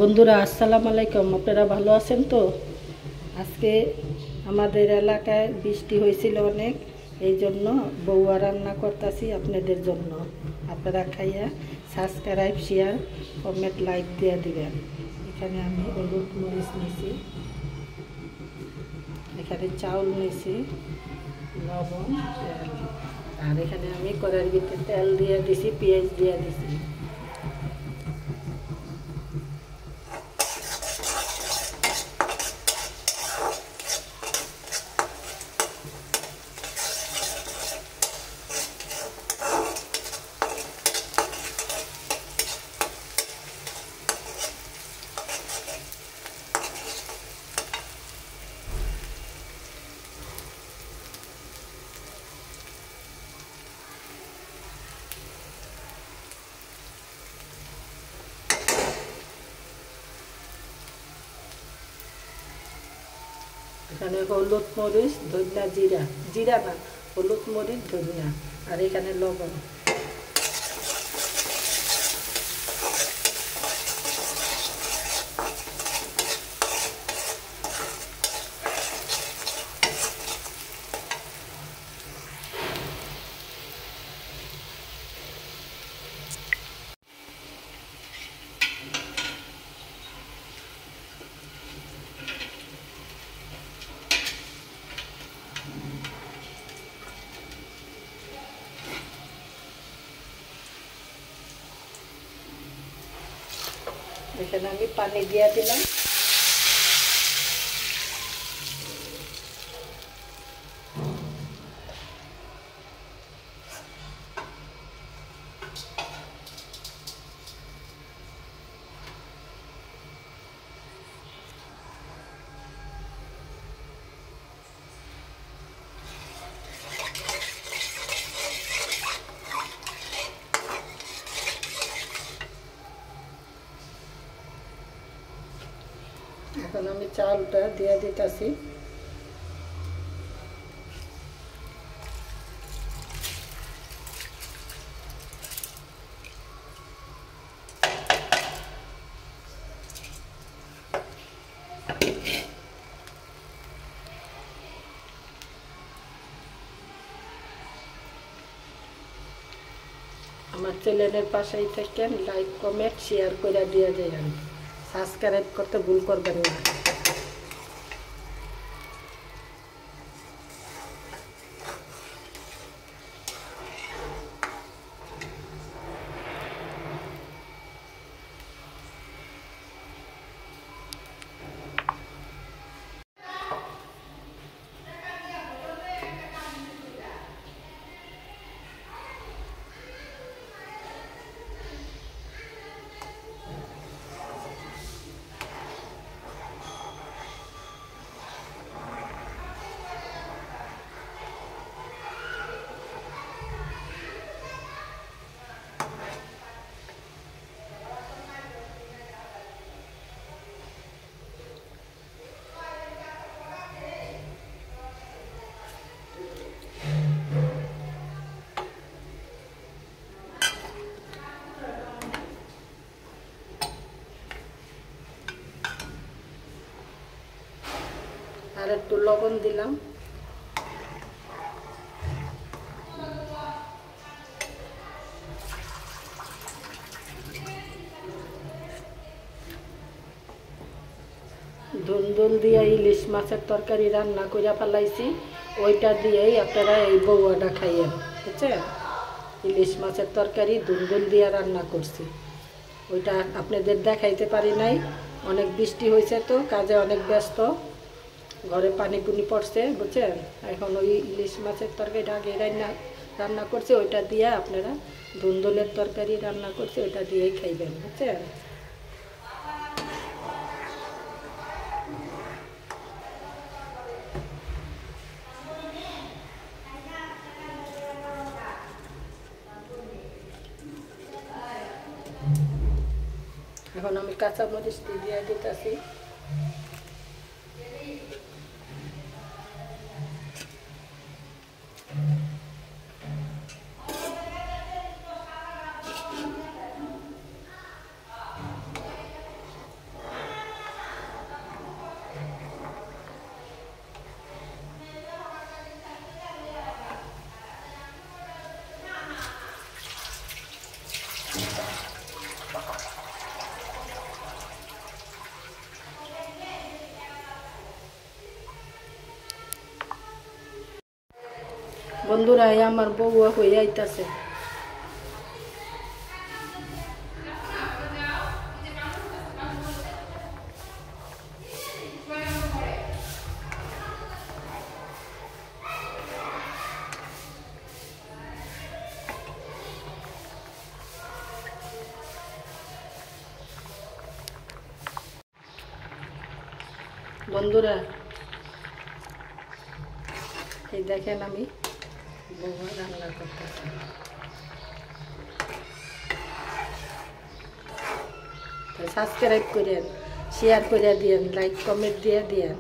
বন্ধুরা আসসালামু আলাইকুম। আপনারা ভালো আছেন তো? আজকে আমাদের এলাকায় বৃষ্টি হয়েছিল অনেক, এই জন্য বউয়া রান্না করতেছি আপনাদের জন্য। আপনারা খাইয়া সাবস্ক্রাইব, শেয়ার, কমেন্ট, লাইক দিয়ে দিবেন। এখানে আমি হলুদ মরিচ নিয়েছি, এখানে চাউল নিয়েছি, লবণ, তেল, আর এখানে আমি কড়াইয়ের ভিতরে তেল দিয়ে দিছি, পেঁয়াজ দিয়ে দিছি। এখানে হলুদ মরিচ, ধনিয়া, জিরা, জিরা না, হলুদ মরিচ, ধনিয়া, আর এখানে লবণ। এখানে আমি পানি দিয়ে দিলাম। এখন আমি চালটা দিয়ে দিতেছি। আমার চ্যানেলের পাশেই থাকেন, লাইক, কমেন্ট, শেয়ার করে দিয়ে যাবেন, সাবস্ক্রাইব করতে ভুল করবেন না। আর একটু লবণ দিলাম। ধুন্দুল দিয়ে ইলিশ মাছের তরকারি রান্না করে ফেলাইছি, ওইটা দিয়েই আপনারা এই বউয়াটা খাইয়েন, বুঝছেন? ইলিশ মাছের তরকারি ধুন্দুল দিয়ে রান্না করছি, ওইটা আপনাদের দেখাইতে পারি নাই, অনেক বৃষ্টি হয়েছে তো, কাজে অনেক ব্যস্ত, ঘরে পানি পুনি পড়ছে, বুঝছেন? এখন ওই ইলিশ মাছের তরকারিটা আগে রান্না করছে, ওইটা দিয়ে আপনারা ধুন্দুলের তরকারি রান্না করছে, ওইটা দিয়েই খাইবেন, বুঝছেন? এখন আমি কাঁচামরিচ দিয়ে দিতেছি। বন্ধুরা আমার বউয়া হয়ে আইতাছে। বন্ধুরা এই দেখেন আমি বউয়া রান্না করতেছি। সাবস্ক্রাইব করেন, শেয়ার করে দিয়েন, লাইক কমেন্ট দিয়ে দিয়েন।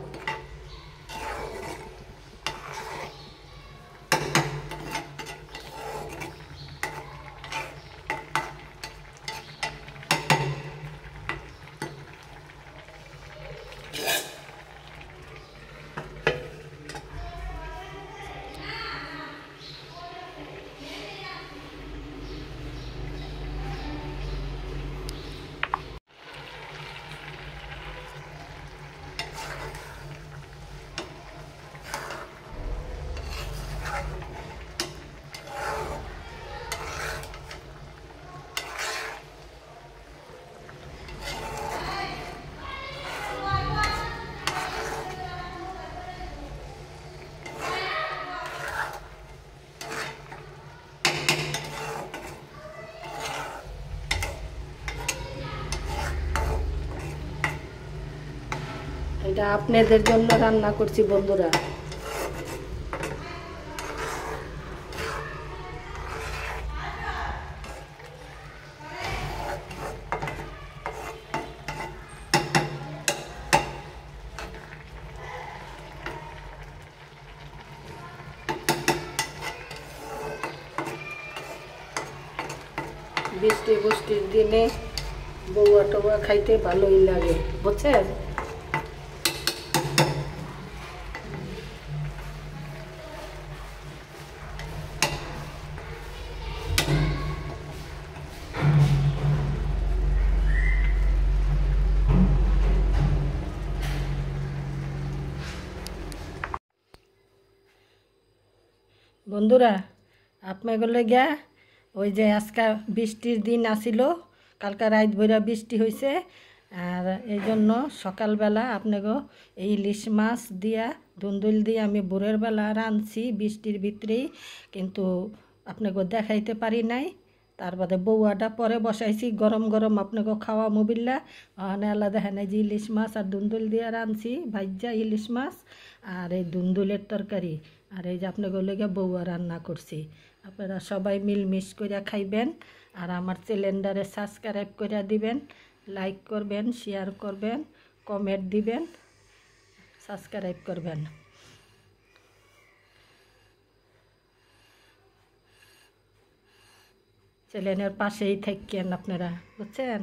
এটা আপনাদের জন্য রান্না করছি বন্ধুরা। বৃষ্টির দিনে বউয়া টউয়া খাইতে ভালোই লাগে, বুঝছেন। বন্ধুরা আপনাদের গিয়া ওই যে আজকা বৃষ্টির দিন আসিল, কালকা রাত ভৈরা বৃষ্টি হয়েছে, আর এই জন্য সকালবেলা আপনাকে এই ইলিশ মাছ দিয়া ধুন্দুল দিয়ে আমি ভোরের বেলা রাঁধছি বৃষ্টির ভিতরেই, কিন্তু আপনাকে দেখাইতে পারি নাই। তার বাদে বউয়াটা পরে বসাইছি গরম গরম আপনাকে খাওয়া মোবিল্লা। আলাদা দেখেন এই যে ইলিশ মাছ আর ধুন্দুল দিয়ে রাঁধছি, ভাজ্যা ইলিশ মাছ আর এই ধুন্দুলের তরকারি, আর এই যে আপনাকে লেগে বউয়া রান্না করছি। আপনারা সবাই মিলমিশ করে খাইবেন, আর আমার চ্যানেলটারে সাবস্ক্রাইব করে দিবেন, লাইক করবেন, শেয়ার করবেন, কমেন্ট দিবেন, সাবস্ক্রাইব করবেন। চ্যানেলের পাশেই থাকেন আপনারা, বুঝছেন।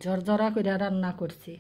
ঝরঝরা করে রান্না করছি।